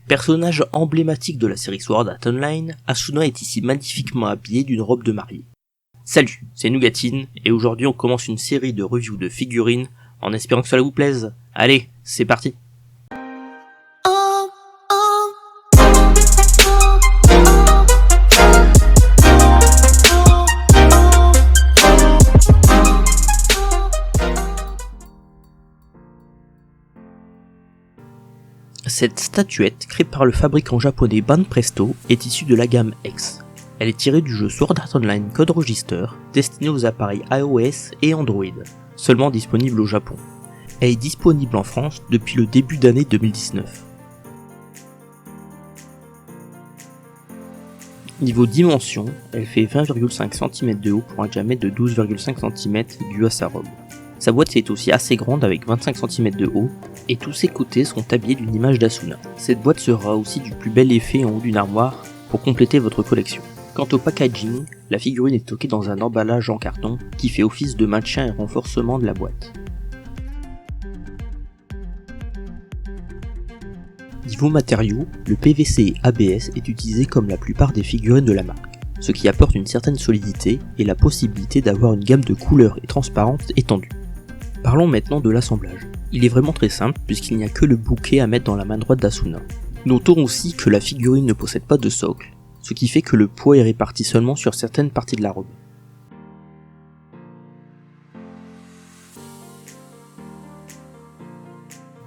Personnage emblématique de la série Sword Art Online, Asuna est ici magnifiquement habillée d'une robe de mariée. Salut, c'est Nougatine, et aujourd'hui on commence une série de reviews de figurines, en espérant que cela vous plaise. Allez, c'est parti. Cette statuette, créée par le fabricant japonais Banpresto, est issue de la gamme X. Elle est tirée du jeu Sword Art Online Code Register, destiné aux appareils iOS et Android, seulement disponible au Japon. Elle est disponible en France depuis le début d'année 2019. Niveau dimension, elle fait 20,5 cm de haut pour un diamètre de 12,5 cm dû à sa robe. Sa boîte est aussi assez grande avec 25 cm de haut, et tous ses côtés sont habillés d'une image d'Asuna. Cette boîte sera aussi du plus bel effet en haut d'une armoire pour compléter votre collection. Quant au packaging, la figurine est stockée dans un emballage en carton qui fait office de maintien et renforcement de la boîte. Niveau matériaux, le PVC et ABS est utilisé comme la plupart des figurines de la marque, ce qui apporte une certaine solidité et la possibilité d'avoir une gamme de couleurs et transparentes étendue. Parlons maintenant de l'assemblage. Il est vraiment très simple puisqu'il n'y a que le bouquet à mettre dans la main droite d'Asuna. Notons aussi que la figurine ne possède pas de socle, ce qui fait que le poids est réparti seulement sur certaines parties de la robe.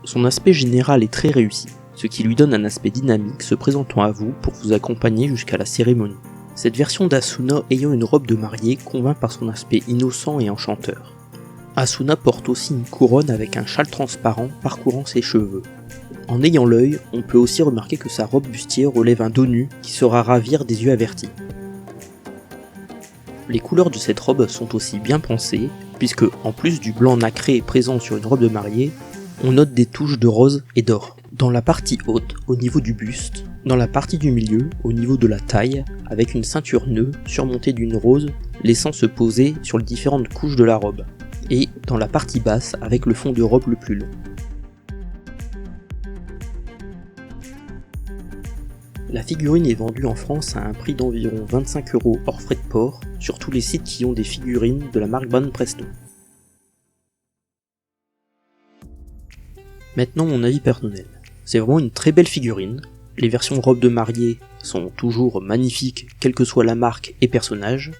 Son aspect général est très réussi, ce qui lui donne un aspect dynamique se présentant à vous pour vous accompagner jusqu'à la cérémonie. Cette version d'Asuna ayant une robe de mariée convainc par son aspect innocent et enchanteur. Asuna porte aussi une couronne avec un châle transparent parcourant ses cheveux. En ayant l'œil, on peut aussi remarquer que sa robe bustier relève un dos nu qui saura ravir des yeux avertis. Les couleurs de cette robe sont aussi bien pensées, puisque en plus du blanc nacré présent sur une robe de mariée, on note des touches de rose et d'or. Dans la partie haute, au niveau du buste, dans la partie du milieu, au niveau de la taille, avec une ceinture nœud surmontée d'une rose, laissant se poser sur les différentes couches de la robe, et dans la partie basse avec le fond de robe le plus long. La figurine est vendue en France à un prix d'environ 25 € hors frais de port sur tous les sites qui ont des figurines de la marque Banpresto. Maintenant mon avis personnel. C'est vraiment une très belle figurine. Les versions robe de mariée sont toujours magnifiques quelle que soit la marque et personnage.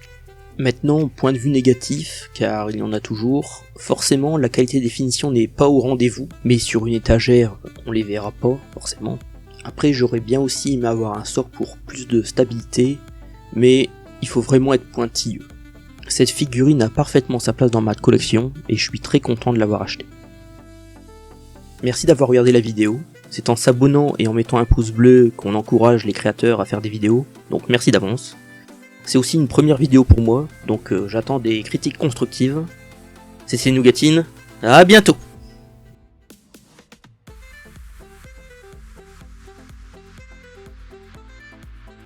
Maintenant, point de vue négatif, car il y en a toujours, forcément la qualité des finitions n'est pas au rendez-vous, mais sur une étagère on les verra pas forcément. Après j'aurais bien aussi aimé avoir un sort pour plus de stabilité, mais il faut vraiment être pointilleux. Cette figurine a parfaitement sa place dans ma collection et je suis très content de l'avoir achetée. Merci d'avoir regardé la vidéo, c'est en s'abonnant et en mettant un pouce bleu qu'on encourage les créateurs à faire des vidéos, donc merci d'avance. C'est aussi une première vidéo pour moi, donc j'attends des critiques constructives. C'était Nougatine, à bientôt!